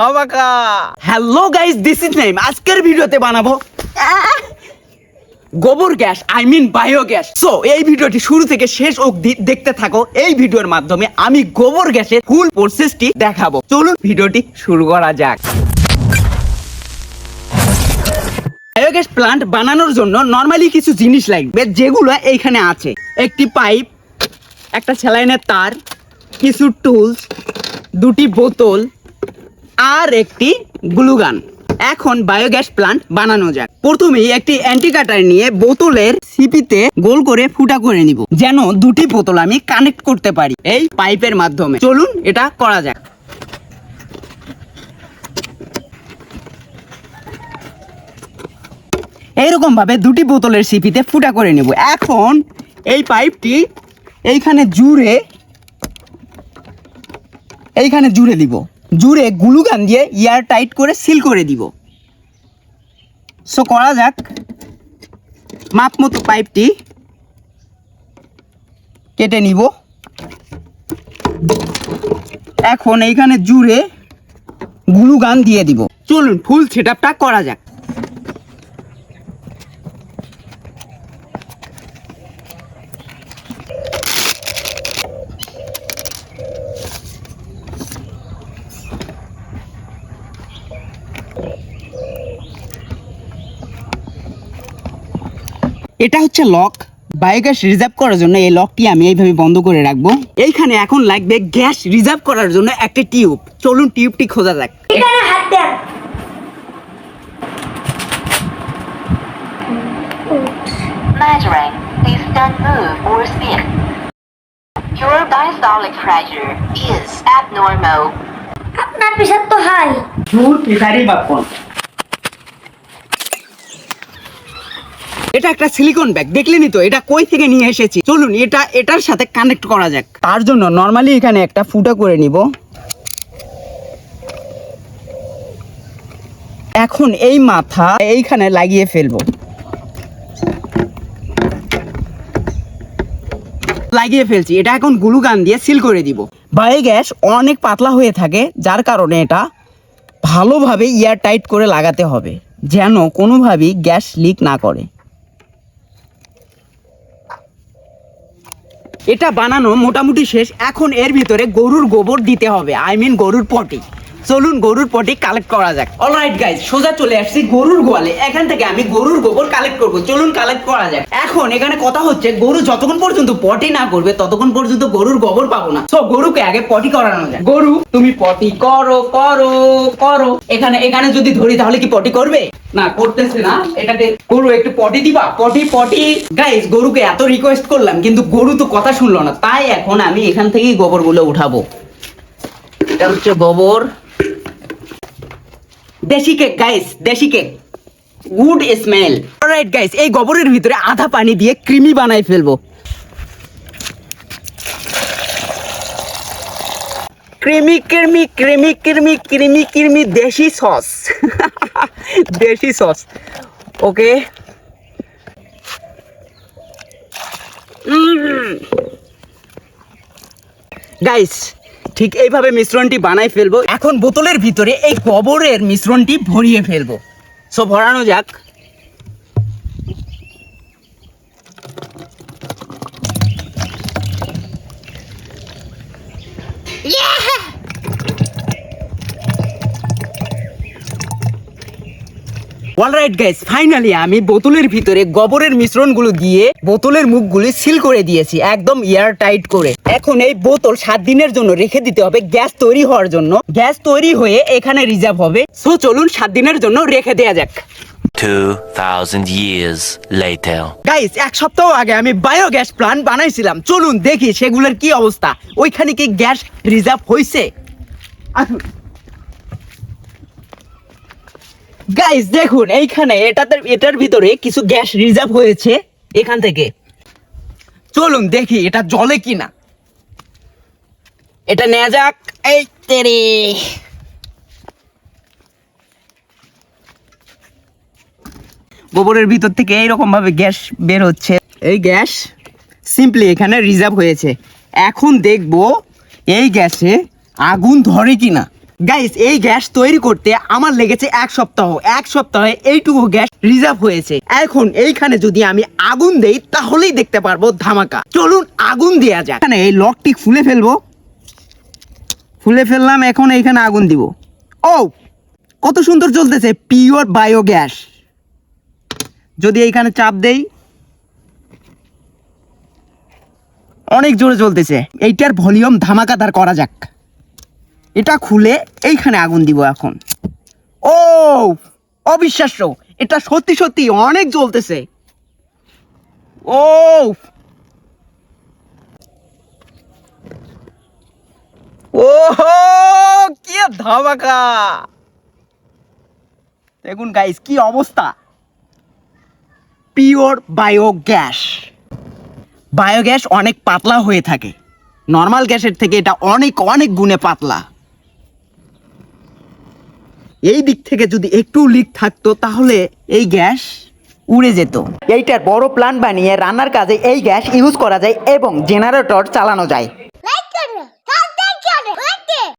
হবাকা। Hello guys, this is Naim. আজকের ভিডিওতে বানাবো গোবর gas, I mean biogas. So এই ভিডিওটি শুরু থেকে শেষ অবধি দেখতে থাকো। এই ভিডিওর মাধ্যমে আমি গোবর গ্যাসের ফুল প্রসেসটি দেখাবো। চলুন ভিডিওটি শুরু করা যাক। বায়োগ্যাস প্লান্ট বানানোর জন্য নরমালি কিছু জিনিস লাগবে, যেগুলো এইখানে আছে। একটি পাইপ, একটা স্যালাইনের তার, কিছু টুলস, দুটি বোতল আর একটি গ্লুগান। এখন বায়োগ্যাস প্লান্ট বানানো যাক। প্রথমেই একটি অ্যান্টি কাটার নিয়ে বোতলের সিপিতে গোল করে ফুটা করে নিব, যেন দুটি বোতল আমি কানেক্ট করতে পারি এই পাইপের মাধ্যমে। চলুন এটা করা যাক। এইরকম ভাবে দুটি বোতলের সিপিতে ফুটা করে নিব। এখন এই পাইপটি এইখানে জুড়ে দিব, জুড়ে গ্লুগান দিয়ে এয়ার টাইট করে সিল করে দিব। সো করা যাক। মাপ মতো পাইপটি কেটে নিব। এখন এইখানে জুড়ে গ্লুগান দিয়ে দিব। চলুন ফুল সেটআপটা করা যাক। এটা হচ্ছে লক। বায়োগ্যাস রিজার্ভ করার জন্য এই লকটি আমি এইভাবে বন্ধ করে রাখবো। এইখানে এখন লাগবে গ্যাস রিজার্ভ করার জন্য একটা টিউব। চলুন টিউবটি খোঁজা যাক। এখানে হাত দেন। Measuring. Please don't move or spin. Your diastolic pressure is abnormal. আপনার প্রেশার তো হাই। জোর প্রেসারই বাপন। এটা একটা সিলিকন ব্যাগ, দেখলেনই তো। এটা কই থেকে নিয়ে এসেছি। চলুন এটার সাথে কানেক্ট করা যাক। তার জন্য নরমালি এখানে একটা ফুটা করে নিব। এখন এই মাথা এইখানে লাগিয়ে ফেলবো। লাগিয়ে ফেলছি। এটা এখন গ্লুগান দিয়ে সিল করে দিব। বায়োগ্যাস অনেক পাতলা হয়ে থাকে, যার কারণে এটা ভালোভাবে এয়ার টাইট করে লাগাতে হবে, যেন কোনোভাবেই গ্যাস লিক না করে। এটা বানানো মোটামুটি শেষ। এখন এর ভিতরে গরুর গোবর দিতে হবে, আই মিন গরুর পটি। চলুন গরুর পটি কালেক্ট করা যাক। অলরাইট গাইস, সোজা চলে আসছি গরুর গোয়ালে। এখান থেকে আমি গরুর গোবর কালেক্ট করব। চলুন কালেক্ট করা যাক। এখন এখানে কথা হচ্ছে, গরু যতক্ষণ পর্যন্ত পটি না করবে ততক্ষণ পর্যন্ত গরুর গোবর পাবো না। তো গরুকে আগে পটি করানো যায়। গরু, তুমি পটি করো করো করো। এখানে যদি ধরি তাহলে কি পটি করবে? না, করতেছে না। এটাকে গরু একটু পটি দিবা। পটি গাইস, গরুকে এত রিকোয়েস্ট করলাম কিন্তু গরু তো কথা শুনলো না। তাই এখন আমি এখান থেকেই গোবরগুলো উঠাবো। এটা হচ্ছে গোবর। দেশি কেক গাইস, দেশি cake, good smell. Alright guys, এই গোবরের ভিতরে আধা পানি দিয়ে ক্রিমি বানাই ফেলবো। ক্রিমি দেশি সস। দেশি সস। ওকে। গাইস, ঠিক এইভাবে মিশ্রণটি বানাই ফেলবো। এখন বোতলের ভিতরে এই গোবরের মিশ্রণটি ভরিয়ে ফেলবো। সো ভরানো যাক। অলরাইট গাইস, ফাইনালি আমি বোতলের ভিতরে গোবরের মিশ্রণগুলো দিয়ে বোতলের মুখগুলি সিল করে দিয়েছি, একদম এয়ার টাইট করে। এখন এই বোতল 7 দিনের জন্য রেখে দিতে হবে গ্যাস তৈরি হওয়ার জন্য। গ্যাস তৈরি হয়ে এখানে রিজার্ভ হবে। সো চলুন 7 দিনের জন্য রেখে দেওয়া যাক। 2000 years later. গাইস, 1 সপ্তাহ আগে আমি বায়োগ্যাস প্লান্ট বানাইছিলাম। চলুন দেখি সেগুলোর কি অবস্থা। ওইখানে কি গ্যাস রিজার্ভ হয়েছে? আসুন গাইস, দেখুন এইখানে এটার ভিতরে কিছু গ্যাস রিজার্ভ হয়েছে এখান থেকে। চলুন দেখি এটা জ্বলে কিনা। এটা নেওয়া যাক। এই তেরে, গোবরের ভিতর থেকে এইরকম ভাবে গ্যাস বের হচ্ছে। এই গ্যাস সিম্পলি এখানে রিজার্ভ হয়েছে। এখন দেখবো এই গ্যাসে আগুন ধরে কিনা। গাইস এই গ্যাস তৈরি করতে আমার লেগেছে 1 সপ্তাহ। 1 সপ্তাহে এইটুকু গ্যাস রিজার্ভ হয়েছে। এখন এইখানে যদি আমি আগুন দেই তাহলেই দেখতে পারবো ধামাকা। চলুন আগুন দেয়া যাক। এখানে এই লকটি খুলে ফেলবো, খুলে ফেললাম। এখন এইখানে আগুন দিব। ও কত সুন্দর জ্বলতেছে, পিওর বায়োগ্যাস। যদি এইখানে চাপ দেই, অনেক জোরে জ্বলতেছে। এইটার ভলিউম ধামাকাদার করা যাক। এটা খুলে এইখানে আগুন দিব এখন। ও অবিশ্বাস্য, এটা সত্যি সত্যি অনেক জ্বলতেছে। ও ওহো কি ধামাকা! দেখুন গাইস কি অবস্থা। Pure biogas. বায়োগ্যাস অনেক পাতলা হয়ে থাকে, নর্মাল গ্যাসের থেকে এটা অনেক অনেক গুণে পাতলা। এই দিক থেকে যদি একটু লিক থাকতো তাহলে এই গ্যাস উড়ে যেত। এইটার বড় প্ল্যান্ট বানিয়ে রান্নার কাজে এই গ্যাস ইউজ করা যায় এবং জেনারেটর চালানো যায়।